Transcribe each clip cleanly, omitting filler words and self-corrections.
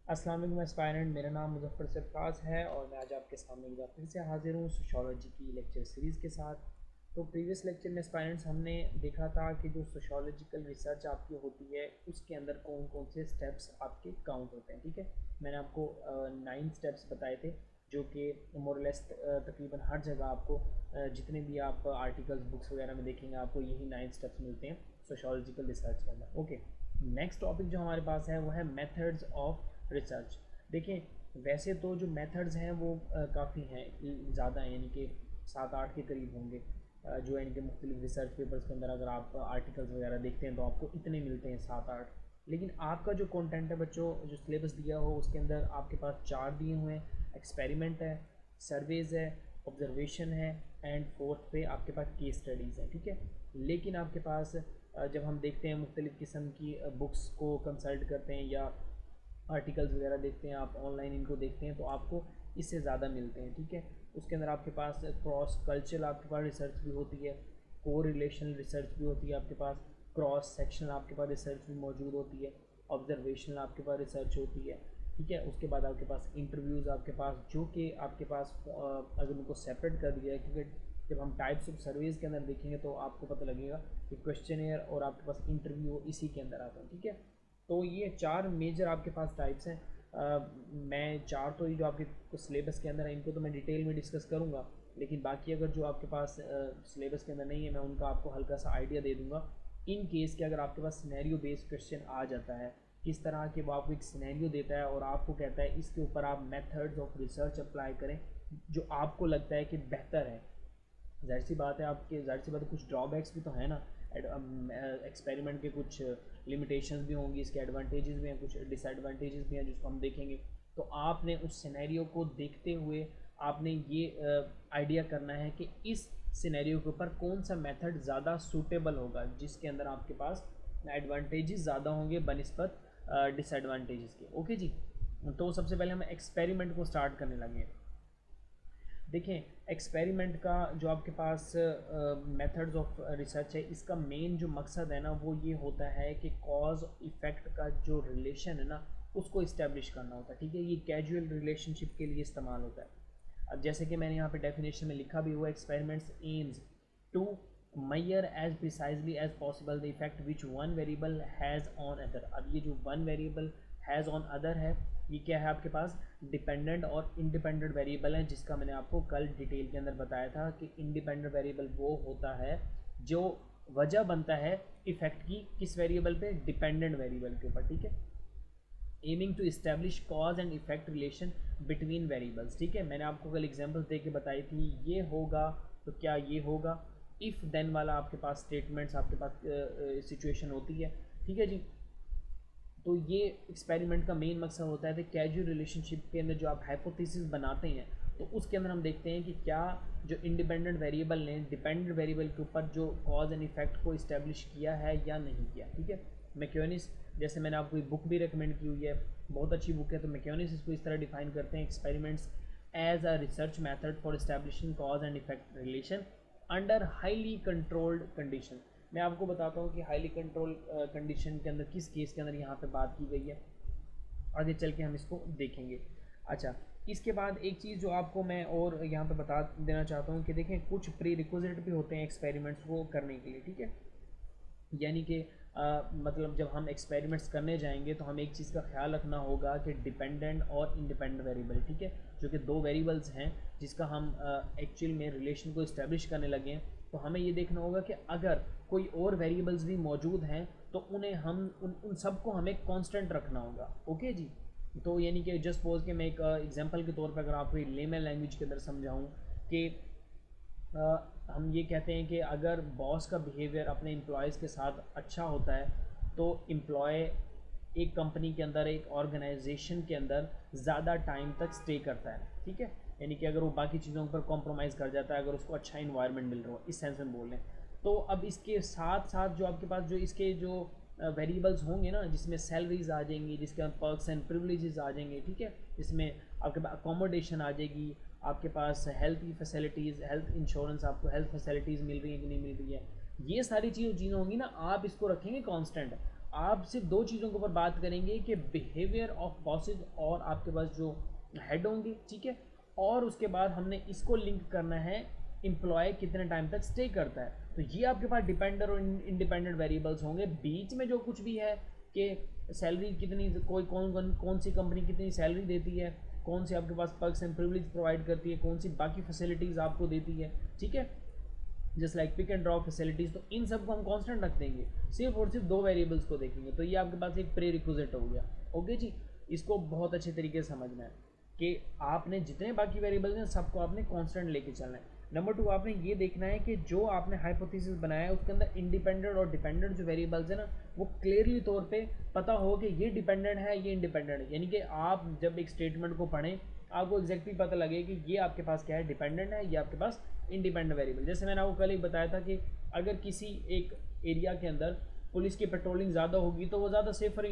अस्सलाम वालेकुम एस्पायरेंट, मेरा नाम मुज़फ़्फ़र सरफराज है और मैं आज आपके सामने एक बार फिर से हाज़िर हूँ सोशियोलॉजी की लेक्चर सीरीज़ के साथ। तो प्रीवियस लेक्चर में एस्पायरेंट्स हमने देखा था कि जो सोशियोलॉजिकल रिसर्च आपकी होती है उसके अंदर कौन कौन से स्टेप्स आपके काउंट होते हैं। ठीक है, मैंने आपको 9 स्टेप्स बताए थे जो कि मोरलेस तकरीबन हर जगह आपको जितने भी आप आर्टिकल्स बुक्स वगैरह में देखेंगे आपको यही 9 स्टेप्स मिलते हैं सोशियोलॉजिकल रिसर्च के अंदर। ओके, नेक्स्ट टॉपिक जो हमारे पास है वो है मेथड्स ऑफ रिसर्च। देखें, वैसे तो जो मेथड्स हैं वो काफ़ी हैं, ज़्यादा हैं, यानी कि 7-8 के करीब होंगे जो यानी कि मुख्तलिफ रिसर्च पेपर्स के अंदर अगर आप आर्टिकल्स वगैरह देखते हैं तो आपको इतने मिलते हैं 7-8। लेकिन आपका जो कंटेंट है बच्चों, जो सिलेबस दिया हो उसके अंदर आपके पास 4 दिए हुए हैं। एक्सपेरिमेंट है, सर्वेज़ है, ऑब्जर्वेशन है एंड फोर्थ पे आपके पास केस स्टडीज़ हैं। ठीक है, लेकिन आपके पास जब हम देखते हैं मुख्तलिफ़ किस्म की बुक्स को कंसल्ट करते हैं या आर्टिकल्स वगैरह देखते हैं, आप ऑनलाइन इनको देखते हैं तो आपको इससे ज़्यादा मिलते हैं। ठीक है, उसके अंदर आपके पास क्रॉस कल्चरल आपके पास रिसर्च भी होती है, को रिलेशनल रिसर्च भी होती है आपके पास, क्रॉस सेक्शनल आपके पास रिसर्च भी मौजूद होती है, ऑब्जर्वेशनल आपके पास रिसर्च होती है। ठीक है, उसके बाद आपके पास इंटरव्यूज़ आपके पास जो कि आपके पास अगर उनको सेपरेट कर दिया है, क्योंकि जब हम टाइप्स ऑफ सर्वेज़ के अंदर देखेंगे तो आपको पता लगेगा कि क्वेश्चनियर और आपके पास इंटरव्यू इसी के अंदर आता है। ठीक है, तो ये 4 मेजर आपके पास टाइप्स हैं। मैं 4 तो ये जो आपके सिलेबस के अंदर है इनको तो मैं डिटेल में डिस्कस करूँगा, लेकिन बाकी अगर जो आपके पास सिलेबस के अंदर नहीं है मैं उनका आपको हल्का सा आइडिया दे दूँगा। इन केस के अगर आपके पास सिनेरियो बेस्ड क्वेश्चन आ जाता है, किस तरह के वो आपको एक सिनेरियो देता है और आपको कहता है इसके ऊपर आप मेथड्स ऑफ रिसर्च अप्लाई करें जो आपको लगता है कि बेहतर है। ज़ाहिर सी बात है, आपके ज़ाहिर सी बात है कुछ ड्रॉबैक्स भी तो है ना, एक्सपेरिमेंट के कुछ लिमिटेशंस भी होंगी, इसके एडवांटेजेस भी हैं, कुछ डिसएडवांटेजेस भी हैं जिसको हम देखेंगे। तो आपने उस सिनेरियो को देखते हुए आपने ये आइडिया करना है कि इस सिनेरियो के ऊपर कौन सा मेथड ज़्यादा सूटेबल होगा जिसके अंदर आपके पास एडवांटेजेस ज़्यादा होंगे बनिस्बत डिसएडवांटेजेस के। ओके जी, तो सबसे पहले हम एक्सपेरिमेंट को स्टार्ट करने लगे। देखें, एक्सपेरिमेंट का जो आपके पास मेथड्स ऑफ रिसर्च है, इसका मेन जो मकसद है ना वो ये होता है कि कॉज इफ़ेक्ट का जो रिलेशन है ना उसको इस्टेब्लिश करना होता है। ठीक है, ये कैजुअल रिलेशनशिप के लिए इस्तेमाल होता है। अब जैसे कि मैंने यहाँ पे डेफिनेशन में लिखा भी हुआ, experiments aims to measure as precisely as possible the effect which one variable has on other। अब ये जो one variable has on other है ये क्या है आपके पास, डिपेंडेंट और इंडिपेंडेंट वेरिएबल है, जिसका मैंने आपको कल डिटेल के अंदर बताया था कि इंडिपेंडेंट वेरिएबल वो होता है जो वजह बनता है इफेक्ट की किस वेरिएबल पे, डिपेंडेंट वेरिएबल के ऊपर। ठीक है, aiming to establish cause and effect relation between variables. ठीक है, मैंने आपको कल एग्जांपल्स दे के बताई थी, ये होगा तो क्या ये होगा, इफ़ देन वाला आपके पास स्टेटमेंट्स आपके पास सिचुएशन होती है। ठीक है जी, तो ये एक्सपेरिमेंट का मेन मकसद होता है कि कैजुअल रिलेशनशिप के अंदर जो आप हाइपोथेसिस बनाते हैं तो उसके अंदर हम देखते हैं कि क्या जो इंडिपेंडेंट वेरिएबल ने डिपेंडेंट वेरिएबल के ऊपर जो कॉज एंड इफेक्ट को इस्टेब्लिश किया है या नहीं किया। ठीक है, मैक्योनिस जैसे मैंने आपको एक बुक भी रिकमेंड की हुई है, बहुत अच्छी बुक है। तो मैक्योनिस इसको इस तरह डिफाइन करते हैं, experiments as a research method for establishing cause and effect relation under highly controlled condition. मैं आपको बताता हूँ कि हाईली कंट्रोल कंडीशन के अंदर किस केस के अंदर यहाँ पे बात की गई है, आगे चल के हम इसको देखेंगे। अच्छा, इसके बाद एक चीज़ जो आपको मैं और यहाँ पे बता देना चाहता हूँ कि देखें कुछ प्री रिक्विजिट भी होते हैं एक्सपेरिमेंट्स को करने के लिए। ठीक है, यानी कि मतलब जब हम एक्सपेरिमेंट्स करने जाएंगे तो हमें एक चीज़ का ख्याल रखना होगा कि डिपेंडेंट और इंडिपेंडेंट वेरिएबल, ठीक है, जो कि दो वेरिएबल्स हैं जिसका हम एक्चुअल में रिलेशन को इस्टेब्लिश करने लगे हैं, तो हमें ये देखना होगा कि अगर कोई और वेरिएबल्स भी मौजूद हैं तो उन्हें हम उन सबको हमें कांस्टेंट रखना होगा। ओके जी, तो यानी कि जस्ट सपोज कि मैं एक एग्जांपल के तौर पर अगर आपको लेमन लैंग्वेज के अंदर समझाऊँ कि हम ये कहते हैं कि अगर बॉस का बिहेवियर अपने एम्प्लॉयज़ के साथ अच्छा होता है तो एम्प्लॉय एक कंपनी के अंदर, एक ऑर्गेनाइजेशन के अंदर ज़्यादा टाइम तक स्टे करता है। ठीक है, यानी कि अगर वो बाकी चीज़ों पर कॉम्प्रोमाइज़ कर जाता है, अगर उसको अच्छा इन्वायरमेंट मिल रहा हो, इस सेंस में बोल रहे हैं। तो अब इसके साथ साथ जो आपके पास जो इसके जो वेरिएबल्स होंगे ना, जिसमें सैलरीज आ जाएंगी, जिसके पर्क्स एंड प्रिविलेजेस आ जाएंगे। ठीक है, जिसमें आपके पास अकोमोडेशन आ जाएगी, आपके पास हेल्थ की फैसिलिटीज़, हेल्थ इंश्योरेंस, आपको हेल्थ फैसिलिटीज़ मिल रही है कि नहीं मिल रही है, ये सारी चीज़ें होंगी ना, आप इसको रखेंगे कांस्टेंट। आप सिर्फ दो चीज़ों के ऊपर बात करेंगे कि बिहेवियर ऑफ बॉसेज और आपके पास जो हेड होंगे, ठीक है, और उसके बाद हमने इसको लिंक करना है एम्प्लॉय कितने टाइम तक स्टे करता है। तो ये आपके पास डिपेंडेंट और इंडिपेंडेंट वेरिएबल्स होंगे। बीच में जो कुछ भी है कि सैलरी कितनी, कोई कौन सी कंपनी कितनी सैलरी देती है, कौन सी आपके पास पर्क्स एंड प्रिविलेज प्रोवाइड करती है, कौन सी बाकी फैसिलिटीज़ आपको देती है, ठीक है, just like pick and drop facilities, तो इन सबको हम कांस्टेंट रख देंगे, सिर्फ और सिर्फ दो वेरिएबल्स को देखेंगे। तो ये आपके पास एक प्री रिक्विजिट हो गया। ओके जी, इसको बहुत अच्छे तरीके से समझना है कि आपने जितने बाकी वेरिएबल्स हैं सबको आपने कांस्टेंट लेके चलना है। नंबर 2, आपने ये देखना है कि जो आपने हाइपोथेसिस बनाया है उसके अंदर इंडिपेंडेंट और डिपेंडेंट जो वेरिएबल्स है ना, वो क्लियरली तौर पे पता हो कि ये डिपेंडेंट है, ये इंडिपेंडेंट है। यानी कि आप जब एक स्टेटमेंट को पढ़ें आपको एग्जैक्टली पता लगे कि ये आपके पास क्या है, डिपेंडेंट है, ये आपके पास इंडिपेंडेंट वेरिएबल। जैसे मैंने आपको कल ही बताया था कि अगर किसी एक एरिया के अंदर पुलिस की पेट्रोलिंग ज़्यादा होगी तो वो ज़्यादा सेफर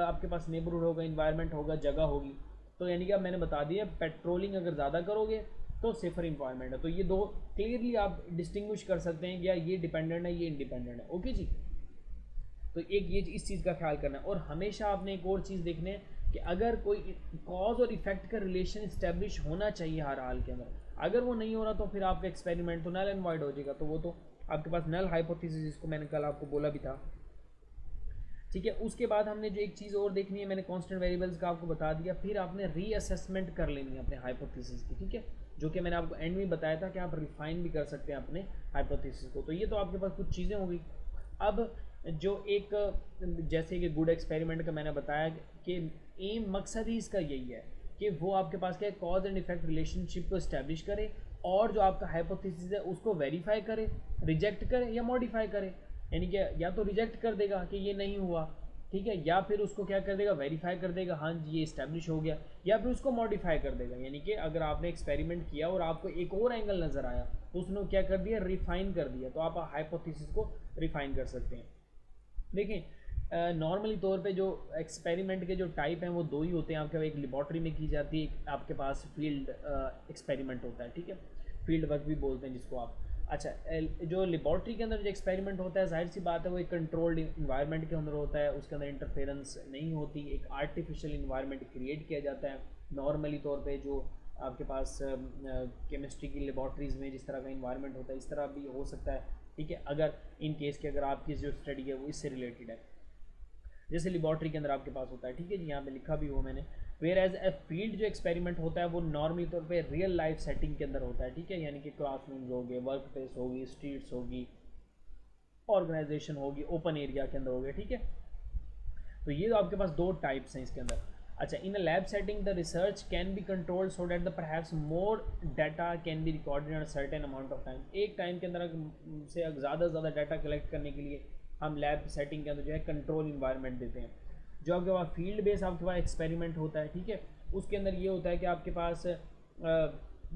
आपके पास नेबरहुड होगा, इन्वायरमेंट होगा, जगह होगी। तो यानी कि अब मैंने बता दिया पेट्रोलिंग अगर ज़्यादा करोगे तो सेफर इन्वायरमेंट है। तो ये दो क्लियरली आप डिस्टिंग्विश कर सकते हैं कि या ये डिपेंडेंट है, ये इंडिपेंडेंट है। ओके जी, तो एक ये इस चीज़ का ख्याल करना है। और हमेशा आपने एक और चीज़ देखनी है कि अगर कोई कॉज और इफेक्ट का रिलेशन इस्टेब्लिश होना चाहिए हर हाल के अंदर, अगर वो नहीं हो रहा तो फिर आपका एक्सपेरिमेंट तो नल एंड वॉइड हो जाएगा। तो वो तो आपके पास नल हाइपोथेसिस, जिसको मैंने कल आपको बोला भी था, ठीक है। उसके बाद हमने जो एक चीज़ और देखनी है, मैंने कांस्टेंट वेरिएबल्स का आपको बता दिया, फिर आपने रीअसेसमेंट कर लेनी है अपने हाइपोथेसिस की, ठीक है, जो कि मैंने आपको एंड में बताया था कि आप रिफाइन भी कर सकते हैं अपने हाइपोथेसिस को। तो ये तो आपके पास कुछ चीज़ें होंगी। अब जो एक जैसे कि गुड एक्सपेरिमेंट का मैंने बताया कि एम मकसद ही इसका यही है कि वो आपके पास क्या कॉज एंड इफेक्ट रिलेशनशिप को इस्टेब्लिश करे और जो आपका हाइपोथेसिस है उसको वेरीफाई करे, रिजेक्ट करे या मॉडिफाई करे। यानी कि या तो रिजेक्ट कर देगा कि ये नहीं हुआ, ठीक है, या फिर उसको क्या कर देगा, वेरीफाई कर देगा, हाँ जी ये इस्टेब्लिश हो गया, या फिर उसको मॉडिफाई कर देगा। यानी कि अगर आपने एक्सपेरिमेंट किया और आपको एक और एंगल नज़र आया तो उसने क्या कर दिया, रिफाइन कर दिया। तो आप हाइपोथेसिस को रिफाइन कर सकते हैं। देखिए नॉर्मली तौर पे जो एक्सपेरिमेंट के जो टाइप हैं वो दो ही होते हैं आपके, एक लेबॉर्ट्री में की जाती है, एक आपके पास फील्ड एक्सपेरिमेंट होता है, ठीक है, फील्ड वर्क भी बोलते हैं जिसको आप। अच्छा, जो लेबॉर्ट्री के अंदर जो एक्सपेरिमेंट होता है जाहिर सी बात है वो एक कंट्रोल्ड इन्वायरमेंट के अंदर होता है, उसके अंदर इंटरफेरेंस नहीं होती, एक आर्टिफिशियल इन्वायरमेंट क्रिएट किया जाता है। नॉर्मली तौर पे जो आपके पास केमिस्ट्री की लेबॉर्ट्रीज़ में जिस तरह का इन्वायरमेंट होता है इस तरह भी हो सकता है, ठीक है, अगर इन केस के अगर आपकी जो स्टडी है वो इससे रिलेटेड है, जैसे लेबॉर्ट्री के अंदर आपके पास होता है, ठीक है जी, यहाँ पे लिखा भी हुआ मैंने। वेयर एज ए फील्ड जो एक्सपेरिमेंट होता है वो नॉर्मली तौर पे रियल लाइफ सेटिंग के अंदर होता है, ठीक है, यानी कि क्लासरूम्स हो गए, वर्क प्लेस होगी, स्ट्रीट्स होगी, ऑर्गेनाइजेशन होगी, ओपन एरिया के अंदर हो गया, ठीक है। तो ये तो आपके पास दो टाइप्स हैं इसके अंदर। अच्छा, in a lab setting the research can be controlled so that the perhaps more data can be recorded in a certain amount of time. एक टाइम के अंदर से ज़्यादा से ज़्यादा डाटा कलेक्ट करने के लिए हम लैब सेटिंग के अंदर जो है कंट्रोल इन्वायरमेंट देते हैं। जो आपके पास फील्ड बेस आपके पास एक्सपेरिमेंट होता है, ठीक है, उसके अंदर ये होता है कि आपके पास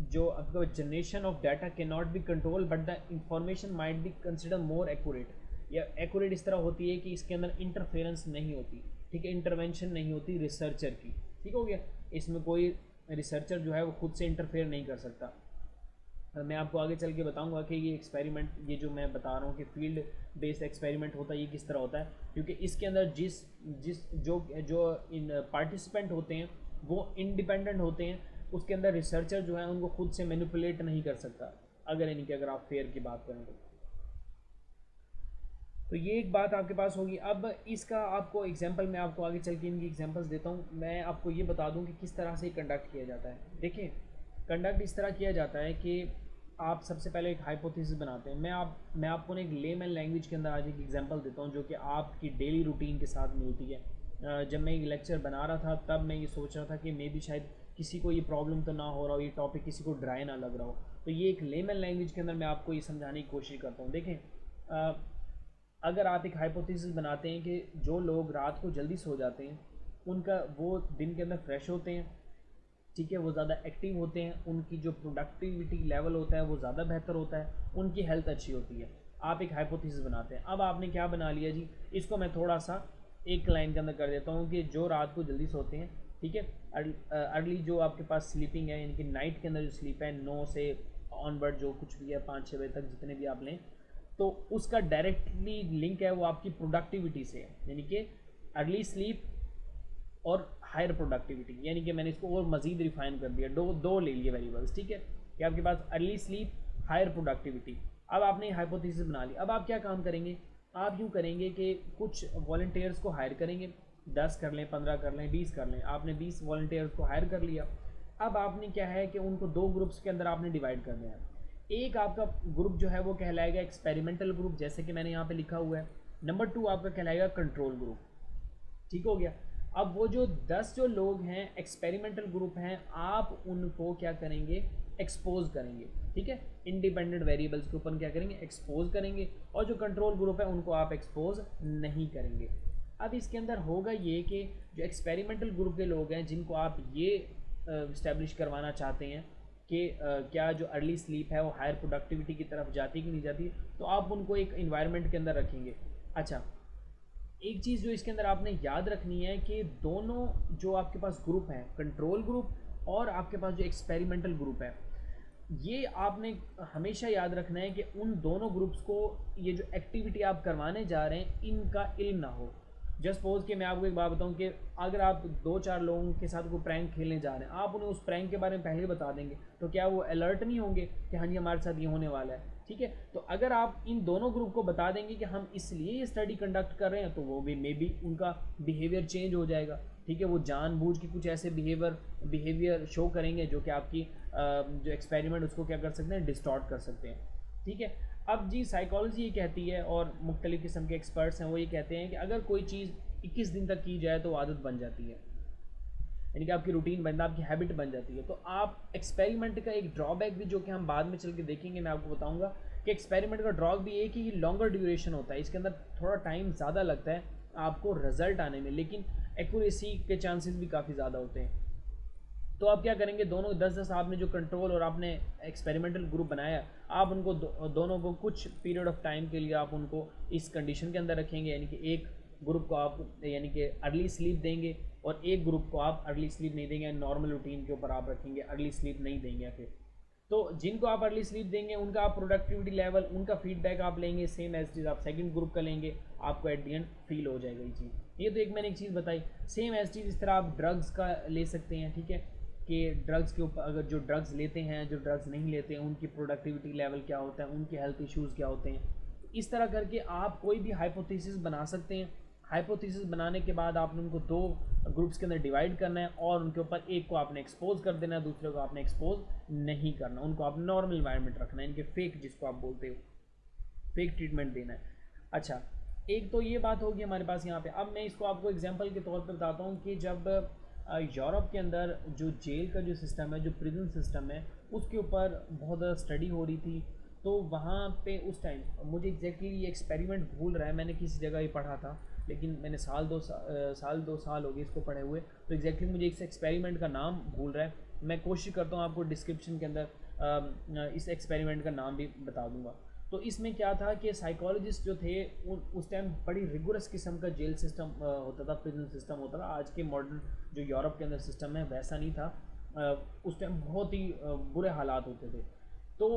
जो आपका generation of data can not be control but the information might be consider more accurate. या एक्यूरेट इस तरह होती है कि इसके अंदर इंटरफेरेंस नहीं होती, ठीक है, इंटरवेंशन नहीं होती रिसर्चर की, ठीक हो गया। इसमें कोई रिसर्चर जो है वो खुद से इंटरफेयर नहीं कर सकता। मैं आपको आगे चल के बताऊंगा कि ये एक्सपेरिमेंट, ये जो मैं बता रहा हूँ कि फील्ड बेस्ड एक्सपेरिमेंट होता है ये किस तरह होता है, क्योंकि इसके अंदर जिस जिस जो जो इन पार्टिसिपेंट होते हैं वो इंडिपेंडेंट होते हैं, उसके अंदर रिसर्चर जो है उनको खुद से मैनिपुलेट नहीं कर सकता, अगर यानी कि अगर आप फेयर की बात करें तो ये एक बात आपके पास होगी। अब इसका आपको एग्जांपल मैं आपको आगे चल के इनकी एग्जांपल्स देता हूँ। मैं आपको ये बता दूँ कि किस तरह से कंडक्ट किया जाता है। देखिए, कंडक्ट इस तरह किया जाता है कि आप सबसे पहले एक हाइपोथेसिस बनाते हैं। मैं आपको ना एक लेमन लैंग्वेज के अंदर आज एक एग्जांपल देता हूँ जो कि आपकी डेली रूटीन के साथ मिलती है। जब मैं ये लेक्चर बना रहा था तब मैं ये सोच रहा था कि मे भी शायद किसी को ये प्रॉब्लम तो ना हो रहा हो, ये टॉपिक किसी को ड्राई ना लग रहा हो, तो ये एक लेमन लैंग्वेज के अंदर मैं आपको ये समझाने की कोशिश करता हूँ। देखें, अगर आप एक हाइपोथेसिस बनाते हैं कि जो लोग रात को जल्दी सो जाते हैं उनका वो दिन के अंदर फ्रेश होते हैं, ठीक है, वो ज़्यादा एक्टिव होते हैं, उनकी जो प्रोडक्टिविटी लेवल होता है वो ज़्यादा बेहतर होता है, उनकी हेल्थ अच्छी होती है। आप एक हाइपोथेसिस बनाते हैं। अब आपने क्या बना लिया जी, इसको मैं थोड़ा सा एक लाइन के अंदर कर देता हूँ कि जो रात को जल्दी सोते हैं, ठीक है, अर्ली जो आपके पास स्लीपिंग है, यानी कि नाइट के अंदर जो स्लीप है 9 से ऑनवर्ड जो कुछ भी है 5-6 बजे तक जितने भी आप लें, तो उसका डायरेक्टली लिंक है वो आपकी प्रोडक्टिविटी से है, यानी कि अर्ली स्लीप और हायर प्रोडक्टिविटी, यानी कि मैंने इसको और मज़ीद रिफाइन कर दिया, दो ले लिए वेरिएबल्स, ठीक है, कि आपके पास अर्ली स्लीप, हायर प्रोडक्टिविटी। अब आपने हाइपोथेसिस बना ली, अब आप क्या काम करेंगे, आप यूँ करेंगे कि कुछ वॉलंटियर्स को हायर करेंगे, 10 कर लें, 15 कर लें, 20 कर लें, आपने 20 वॉलंटियर्स को हायर कर लिया। अब आपने क्या है कि उनको 2 ग्रुप्स के अंदर आपने डिवाइड कर दिया है। एक आपका ग्रुप जो है वो कहलाएगा एक्सपेरिमेंटल ग्रुप, जैसे कि मैंने यहाँ पे लिखा हुआ है। नंबर 2 आपका कहलाएगा कंट्रोल ग्रुप, ठीक हो गया। अब वो जो 10 जो लोग हैं एक्सपेरिमेंटल ग्रुप हैं, आप उनको क्या करेंगे, एक्सपोज करेंगे, ठीक है, इंडिपेंडेंट वेरिएबल्स के ऊपर क्या करेंगे, एक्सपोज करेंगे, और जो कंट्रोल ग्रुप है उनको आप एक्सपोज नहीं करेंगे। अब इसके अंदर होगा ये कि जो एक्सपेरिमेंटल ग्रुप के लोग हैं जिनको आप ये इस्टेब्लिश करवाना चाहते हैं कि क्या जो अर्ली स्लीप है वो हायर प्रोडक्टिविटी की तरफ जाती कि नहीं जाती, तो आप उनको एक इन्वायरमेंट के अंदर रखेंगे। अच्छा, एक चीज़ जो इसके अंदर आपने याद रखनी है कि दोनों जो आपके पास ग्रुप हैं, कंट्रोल ग्रुप और आपके पास जो एक्सपेरिमेंटल ग्रुप है, ये आपने हमेशा याद रखना है कि उन दोनों ग्रुप्स को ये जो एक्टिविटी आप करवाने जा रहे हैं इनका इल्म ना हो। जस्ट सपोज कि मैं आपको एक बात बताऊं कि अगर आप 2-4 लोगों के साथ कोई प्रैंक खेलने जा रहे हैं, आप उन्हें उस प्रैंक के बारे में पहले बता देंगे, तो क्या वो अलर्ट नहीं होंगे कि हाँ जी हमारे साथ ये होने वाला है, ठीक है। तो अगर आप इन दोनों ग्रुप को बता देंगे कि हम इसलिए ये स्टडी कंडक्ट कर रहे हैं, तो वो भी मे बी उनका बिहेवियर चेंज हो जाएगा, ठीक है। वो जानबूझ के कुछ ऐसे बिहेवियर शो करेंगे जो कि आपकी जो एक्सपेरिमेंट उसको क्या कर सकते हैं, डिस्टॉर्ट कर सकते हैं, ठीक है। अब जी साइकोलॉजी ये कहती है और मुख्तलिफ़ किस्म के एक्सपर्ट्स हैं वो ये कहते हैं कि अगर कोई चीज़ 21 दिन तक की जाए तो आदत बन जाती है, यानी कि आपकी रूटीन बनना, आपकी हैबिट बन जाती है। तो आप एक्सपेरिमेंट का एक ड्रॉबैक भी जो कि हम बाद में चल के देखेंगे, मैं आपको बताऊंगा कि एक्सपेरिमेंट का ड्रॉबैक भी एक ही लॉन्गर ड्यूरेशन होता है, इसके अंदर थोड़ा टाइम ज़्यादा लगता है आपको रिजल्ट आने में, लेकिन एक्यूरेसी के चांसेस भी काफ़ी ज़्यादा होते हैं। तो आप क्या करेंगे, दोनों 10-10 आपने जो कंट्रोल और आपने एक्सपेरिमेंटल ग्रुप बनाया, आप उनको दोनों को कुछ पीरियड ऑफ टाइम के लिए आप उनको इस कंडीशन के अंदर रखेंगे, यानी कि एक ग्रुप को आप यानी कि अर्ली स्लीप देंगे और एक ग्रुप को आप अर्ली स्लीप नहीं देंगे, नॉर्मल रूटीन के ऊपर आप रखेंगे, अर्ली स्लीप नहीं देंगे। फिर तो जिनको आप अर्ली स्लीप देंगे उनका आप प्रोडक्टिविटी लेवल, उनका फीडबैक आप लेंगे सेम एज चीज़ आप सेकंड ग्रुप का लेंगे, आपको एट दी एंड फील हो जाएगा ये चीज़। ये तो एक मैंने एक चीज़ बताई। सेम एज चीज़ इस तरह आप ड्रग्स का ले सकते हैं, ठीक है, कि ड्रग्स के ऊपर अगर जो ड्रग्स लेते हैं, जो ड्रग्स नहीं लेते हैं, उनकी प्रोडक्टिविटी लेवल क्या होता है, उनके हेल्थ इश्यूज़ क्या होते हैं। इस तरह करके आप कोई भी हाइपोथेसिस बना सकते हैं। हाइपोथेसिस बनाने के बाद आपने उनको 2 ग्रुप्स के अंदर डिवाइड करना है और उनके ऊपर एक को आपने एक्सपोज कर देना है, दूसरे को आपने एक्सपोज नहीं करना, उनको आप नॉर्मल इन्वायरमेंट रखना है, इनके फेक जिसको आप बोलते हो फेक ट्रीटमेंट देना है। अच्छा, एक तो ये बात होगी हमारे पास यहाँ पे। अब मैं इसको आपको एग्जांपल के तौर पे बताता हूँ कि जब यूरोप के अंदर जो जेल का जो सिस्टम है, जो प्रिजन सिस्टम है, उसके ऊपर बहुत ज़्यादा स्टडी हो रही थी। तो वहाँ पे उस टाइम मुझे एग्जैक्टली ये एक्सपेरिमेंट भूल रहा है, मैंने किसी जगह ही पढ़ा था, लेकिन मैंने साल दो साल हो गए इसको पढ़े हुए, तो एग्जैक्टली मुझे इस एक्सपेरिमेंट का नाम भूल रहा है। मैं कोशिश करता हूँ आपको डिस्क्रिप्शन के अंदर इस एक्सपेरिमेंट का नाम भी बता दूँगा। तो इसमें क्या था कि साइकोलॉजिस्ट जो थे उस टाइम बड़ी रिगोरस किस्म का जेल सिस्टम होता था, प्रिजन सिस्टम होता था। आज के मॉडर्न जो यूरोप के अंदर सिस्टम है वैसा नहीं था। उस टाइम बहुत ही बुरे हालात होते थे। तो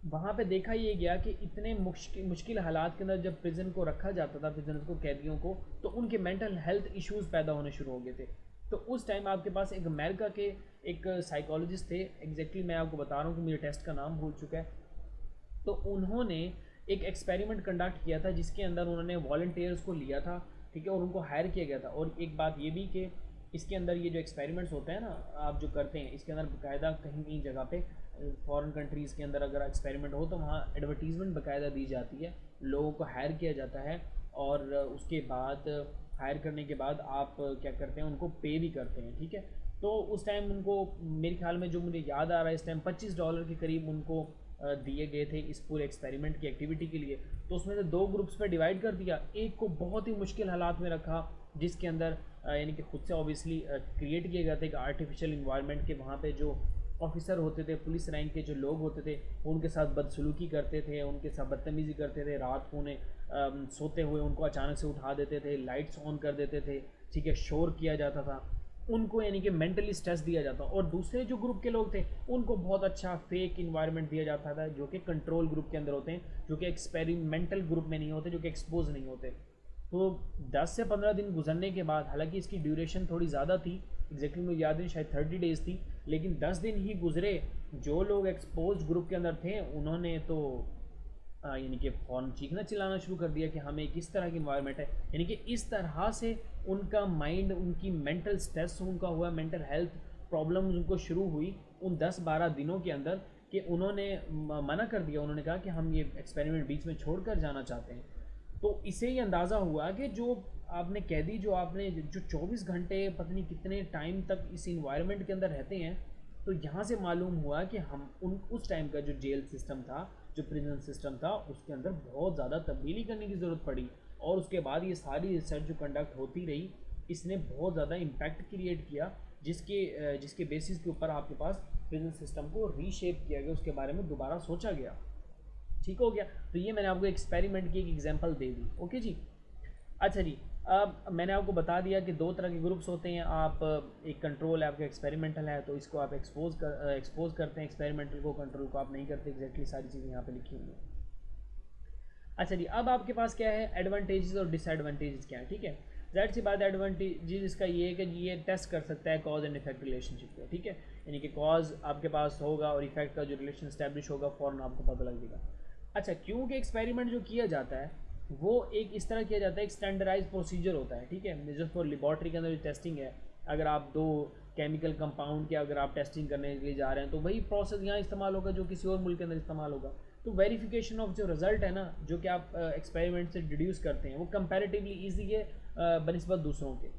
वहाँ पे देखा ये गया कि इतने मुश्किल हालात के अंदर जब प्रिजन को रखा जाता था, प्रिजन को, कैदियों को, तो उनके मेंटल हेल्थ इश्यूज़ पैदा होने शुरू हो गए थे। तो उस टाइम आपके पास एक अमेरिका के एक साइकोलॉजिस्ट थे, एग्जैक्टली मैं आपको बता रहा हूँ कि मुझे टेस्ट का नाम भूल चुका है। तो उन्होंने एक एक्सपेरिमेंट कंडक्ट किया था जिसके अंदर उन्होंने वॉलंटियर्स को लिया था, ठीक है, और उनको हायर किया गया था। और एक बात ये भी कि इसके अंदर ये जो एक्सपेरिमेंट्स होते हैं ना आप जो करते हैं, इसके अंदर बाकायदा कहीं कहीं जगह पे फॉरेन कंट्रीज़ के अंदर अगर एक्सपेरिमेंट हो तो वहाँ एडवर्टीज़मेंट बाकायदा दी जाती है, लोगों को हायर किया जाता है, और उसके बाद हायर करने के बाद आप क्या करते हैं, उनको पे भी करते हैं, ठीक है। तो उस टाइम उनको मेरे ख्याल में जो मुझे याद आ रहा है इस टाइम $25 के करीब उनको दिए गए थे इस पूरे एक्सपेरिमेंट की एक्टिविटी के लिए। तो उसमें से 2 ग्रुप्स पे डिवाइड कर दिया, एक को बहुत ही मुश्किल हालात में रखा जिसके अंदर यानी कि खुद से ऑब्वियसली क्रिएट किया गया था एक आर्टिफिशियल इन्वायरमेंट के, वहाँ पे जो ऑफिसर होते थे, पुलिस रैंक के जो लोग होते थे, उनके साथ बदसलूकी करते थे, उनके साथ बदतमीज़ी करते थे, रात को उन्हें सोते हुए उनको अचानक से उठा देते थे, लाइट्स ऑन कर देते थे, ठीक है, शोर किया जाता था। उनको यानी कि मेंटली स्ट्रेस दिया जाता, और दूसरे जो ग्रुप के लोग थे उनको बहुत अच्छा फेक इन्वायरमेंट दिया जाता था, जो कि कंट्रोल ग्रुप के अंदर होते हैं, जो कि एक्सपेरिमेंटल ग्रुप में नहीं होते, जो कि एक्सपोज नहीं होते। तो 10 से 15 दिन गुजरने के बाद, हालांकि इसकी ड्यूरेशन थोड़ी ज़्यादा थी, एग्जैक्टली मुझे याद नहीं, शायद 30 डेज़ थी, लेकिन 10 दिन ही गुजरे, जो लोग एक्सपोज ग्रुप के अंदर थे उन्होंने तो यानी कि फ़ौरन चीखना चिल्लाना शुरू कर दिया कि हमें किस तरह की इन्वायरमेंट है, यानी कि इस तरह से उनका माइंड, उनकी मेंटल स्ट्रेस उनका हुआ, मेंटल हेल्थ प्रॉब्लम्स उनको शुरू हुई उन 10-12 दिनों के अंदर, कि उन्होंने मना कर दिया, उन्होंने कहा कि हम ये एक्सपेरिमेंट बीच में छोड़ कर जाना चाहते हैं। तो इससे ही अंदाज़ा हुआ कि जो आपने कैदी, जो आपने जो 24 घंटे पता नहीं कितने टाइम तक इस इन्वायरमेंट के अंदर रहते हैं, तो यहाँ से मालूम हुआ कि हम उस टाइम का जो जेल सिस्टम था, जो प्रिजन सिस्टम था, उसके अंदर बहुत ज़्यादा तब्दीली करने की ज़रूरत पड़ी। और उसके बाद ये सारी रिसर्च जो कंडक्ट होती रही, इसने बहुत ज़्यादा इम्पैक्ट क्रिएट किया, जिसके बेसिस के ऊपर आपके पास प्रिजन सिस्टम को रीशेप किया गया, उसके बारे में दोबारा सोचा गया। ठीक हो गया। तो ये मैंने आपको एक्सपेरिमेंट की एक एग्जांपल दे दी। ओके जी। अच्छा जी, अब मैंने आपको बता दिया कि दो तरह के ग्रुप्स होते हैं। आप एक कंट्रोल है, आपका एक्सपेरिमेंटल है, तो इसको आप एक्सपोज करते हैं एक्सपेरिमेंटल को, कंट्रोल को आप नहीं करते। एग्जैक्टली सारी चीज़ें यहाँ पे लिखी हुई हैं। अच्छा जी, अब आपके पास क्या है, एडवांटेजेस और डिसएडवांटेजेस क्या है। ठीक है, जाहिर सी बात है, एडवांटेजेस इसका ये है कि ये टेस्ट कर सकता है कॉज एंड इफेक्ट रिलेशनशिप को। ठीक है, यानी कि कॉज आपके पास होगा और इफेक्ट का जो रिलेशन स्टैब्लिश होगा फ़ौरन आपको पता लग जाएगा। अच्छा, क्योंकि एक्सपेरिमेंट जो किया जाता है वो एक इस तरह किया जाता है, एक स्टैंडर्डाइज प्रोसीजर होता है। ठीक है, जैसे फॉर लेबॉर्ट्री के अंदर जो टेस्टिंग है, अगर आप दो केमिकल कंपाउंड की अगर आप टेस्टिंग करने के लिए जा रहे हैं, तो वही प्रोसेस यहाँ इस्तेमाल होगा जो किसी और मुल्क के अंदर इस्तेमाल होगा। तो वेरिफिकेशन ऑफ जो रिज़ल्ट है ना, जो कि आप एक्सपेरिमेंट से डिड्यूस करते हैं, वो कंपैरेटिवली ईजी है बनिस्बत दूसरों के।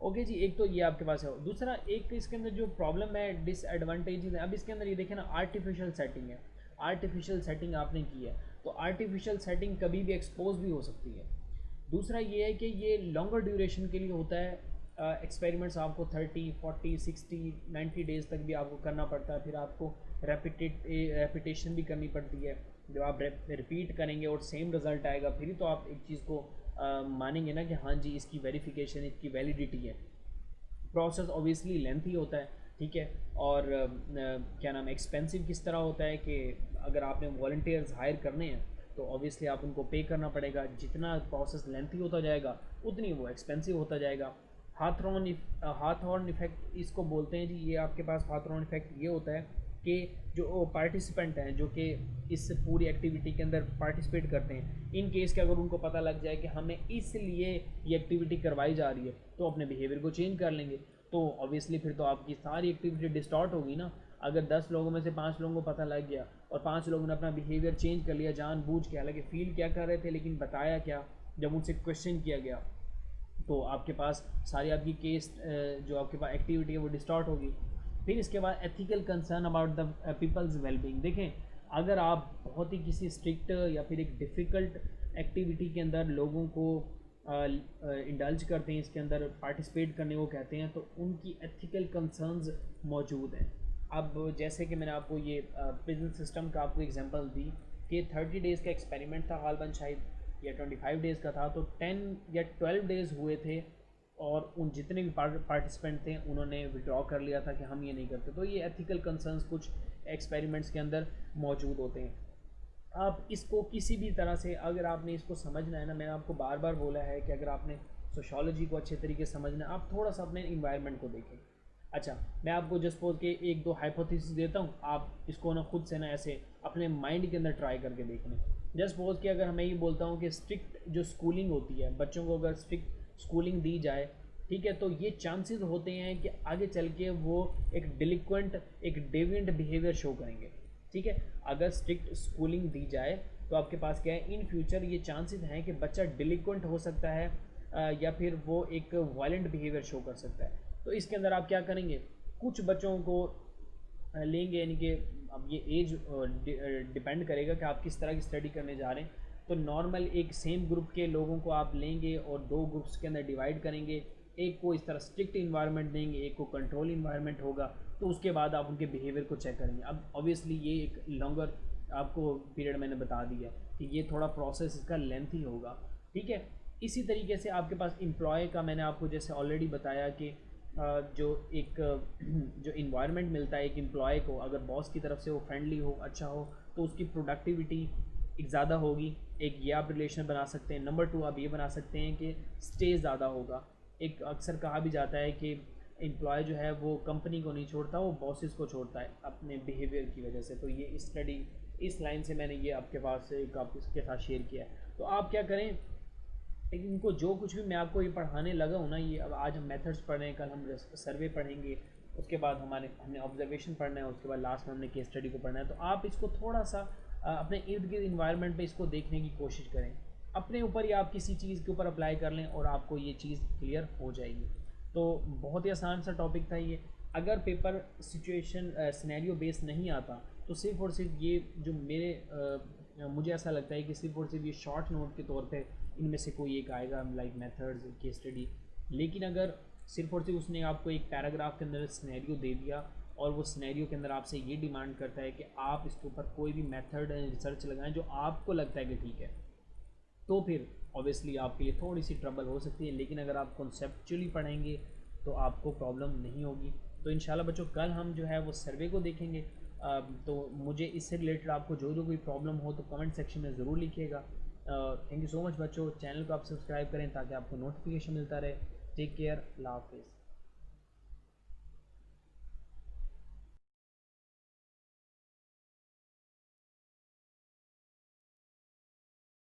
ओके जी, एक तो ये आपके पास है। दूसरा एक इसके अंदर जो प्रॉब्लम है, डिसएडवांटेजेस है। अब इसके अंदर ये देखें ना, आर्टिफिशियल सेटिंग है, आर्टिफिशियल सेटिंग आपने की है, तो आर्टिफिशियल सेटिंग कभी भी एक्सपोज भी हो सकती है। दूसरा ये है कि ये लॉन्गर ड्यूरेशन के लिए होता है। एक्सपेरिमेंट्स आपको 30, 40, 60, 90 डेज़ तक भी आपको करना पड़ता है। फिर आपको रेपिटेशन भी करनी पड़ती है। जब आप रिपीट करेंगे और सेम रिज़ल्ट आएगा, फिर तो आप एक चीज़ को मानेंगे ना कि हाँ जी, इसकी वेरिफिकेशन, इसकी वैलिडिटी है। प्रोसेस ऑब्वियसली लेंथी होता है। ठीक है, और क्या नाम, एक्सपेंसिव किस तरह होता है कि अगर आपने वॉलंटियर्स हायर करने हैं तो ऑब्वियसली आप उनको पे करना पड़ेगा। जितना प्रोसेस लेंथी होता जाएगा उतनी वो एक्सपेंसिव होता जाएगा। हाथऑन इफेक्ट इसको बोलते हैं जी। ये आपके पास हाथऑन इफेक्ट ये होता है कि जो पार्टिसिपेंट हैं, जो कि इस पूरी एक्टिविटी के अंदर पार्टिसिपेट करते हैं, इन केस के अगर उनको पता लग जाए कि हमें इसलिए ये एक्टिविटी करवाई जा रही है, तो अपने बिहेवियर को चेंज कर लेंगे। तो ऑब्वियसली फिर तो आपकी सारी एक्टिविटी डिस्टॉर्ट होगी ना। अगर 10 लोगों में से 5 लोगों को पता लग गया और 5 लोगों ने अपना बिहेवियर चेंज कर लिया जानबूझ के, हालांकि फील क्या कर रहे थे लेकिन बताया क्या जब उनसे क्वेश्चन किया गया, तो आपके पास सारी आपकी केस जो आपके पास एक्टिविटी है वो डिस्टॉर्ट होगी। फिर इसके बाद ethical concern about the people's wellbeing. देखें, अगर आप बहुत ही किसी स्ट्रिक्ट या फिर एक डिफ़िकल्ट एक्टिविटी के अंदर लोगों को इंडल्ज करते हैं, इसके अंदर पार्टिसिपेट करने को कहते हैं, तो उनकी एथिकल कंसर्न्स मौजूद हैं। अब जैसे कि मैंने आपको ये प्रिजन सिस्टम का आपको एग्जांपल दी कि 30 डेज़ का एक्सपेरिमेंट था गालबन, शायद या 25 डेज़ का था, तो 10 या 12 डेज़ हुए थे और उन जितने भी पार्टिसिपेंट थे उन्होंने विड्रॉ कर लिया था कि हम ये नहीं करते। तो ये एथिकल कंसर्न्स कुछ एक्सपेरिमेंट्स के अंदर मौजूद होते हैं। आप इसको किसी भी तरह से, अगर आपने इसको समझना है ना, मैंने आपको बार बार बोला है कि अगर आपने सोशोलॉजी को अच्छे तरीके से समझना है, आप थोड़ा सा अपने इन्वायरमेंट को देखें। अच्छा, मैं आपको जस्ट सपोज के एक दो हाइपोथेसिस देता हूँ, आप इसको ना खुद से ना ऐसे अपने माइंड के अंदर ट्राई करके देख लें। जस्ट सपोज कि अगर मैं ये बोलता हूँ कि स्ट्रिक्ट जो स्कूलिंग होती है, बच्चों को अगर स्ट्रिक्ट स्कूलिंग दी जाए, ठीक है, तो ये चांसेस होते हैं कि आगे चल के वो एक डिलिक्वेंट, एक डेविएंट बिहेवियर शो करेंगे। ठीक है, अगर स्ट्रिक्ट स्कूलिंग दी जाए तो आपके पास क्या है, इन फ्यूचर ये चांसेस हैं कि बच्चा डिलिक्वेंट हो सकता है या फिर वो एक वायलेंट बिहेवियर शो कर सकता है। तो इसके अंदर आप क्या करेंगे, कुछ बच्चों को लेंगे, यानी कि अब ये एज डिपेंड करेगा कि आप किस तरह की स्टडी करने जा रहे हैं। तो नॉर्मल एक सेम ग्रुप के लोगों को आप लेंगे और दो ग्रुप्स के अंदर डिवाइड करेंगे। एक को इस तरह स्ट्रिक्ट इन्वायरमेंट देंगे, एक को कंट्रोल इन्वायरमेंट होगा। तो उसके बाद आप उनके बिहेवियर को चेक करेंगे। अब ऑब्वियसली ये एक लॉन्गर आपको पीरियड मैंने बता दिया कि ये थोड़ा प्रोसेस इसका लेंथी होगा। ठीक है, इसी तरीके से आपके पास एम्प्लॉय का मैंने आपको जैसे ऑलरेडी बताया कि जो एक जो इन्वायरमेंट मिलता है एक एम्प्लॉय को, अगर बॉस की तरफ से वो फ्रेंडली हो, अच्छा हो, तो उसकी प्रोडक्टिविटी एक ज़्यादा होगी। एक ये आप रिलेशन बना सकते हैं। नंबर 2 आप ये बना सकते हैं कि स्टे ज़्यादा होगा। एक अक्सर कहा भी जाता है कि एम्प्लॉय जो है वो कंपनी को नहीं छोड़ता, वो बॉसेस को छोड़ता है अपने बिहेवियर की वजह से। तो ये स्टडी इस लाइन से मैंने ये आपके पास एक आपके साथ शेयर किया है। तो आप क्या करें, लेकिन इनको जो कुछ भी मैं आपको ये पढ़ाने लगा हूँ ना, ये अब आज हम मेथड्स पढ़ रहे हैं, कल हम सर्वे पढ़ेंगे, उसके बाद हमने ऑब्जर्वेशन पढ़ना है, उसके बाद लास्ट में हमने केस स्टडी को पढ़ना है। तो आप इसको थोड़ा सा अपने इर्द गिर्द इन्वायरमेंट में इसको देखने की कोशिश करें, अपने ऊपर या आप किसी चीज़ के ऊपर अप्लाई कर लें और आपको ये चीज़ क्लियर हो जाएगी। तो बहुत ही आसान सा टॉपिक था ये। अगर पेपर सिचुएशन सिनेरियो बेस्ड नहीं आता तो सिर्फ और सिर्फ ये जो मुझे ऐसा लगता है कि सिर्फ और सिर्फ ये शॉर्ट नोट के तौर पे इनमें से कोई एक आएगा, लाइक मेथड्स, केस स्टडी। लेकिन अगर सिर्फ और सिर्फ उसने आपको एक पैराग्राफ के अंदर सिनेरियो दे दिया और वो सिनेरियो के अंदर आपसे ये डिमांड करता है कि आप इसके ऊपर कोई भी मेथड रिसर्च लगाएं जो आपको लगता है कि ठीक है, तो फिर ऑब्वियसली आपके लिए थोड़ी सी ट्रबल हो सकती है। लेकिन अगर आप कॉन्सेप्चुअली पढ़ेंगे तो आपको प्रॉब्लम नहीं होगी। तो इंशाल्लाह बच्चों कल हम जो है वो सर्वे को देखेंगे। तो मुझे इससे रिलेटेड आपको जो जो कोई प्रॉब्लम हो तो कमेंट सेक्शन में ज़रूर लिखिएगा। थैंक यू सो मच बच्चों। चैनल को आप सब्सक्राइब करें ताकि आपको नोटिफिकेशन मिलता रहे। टेक केयर, अल्लाह हाफिज़।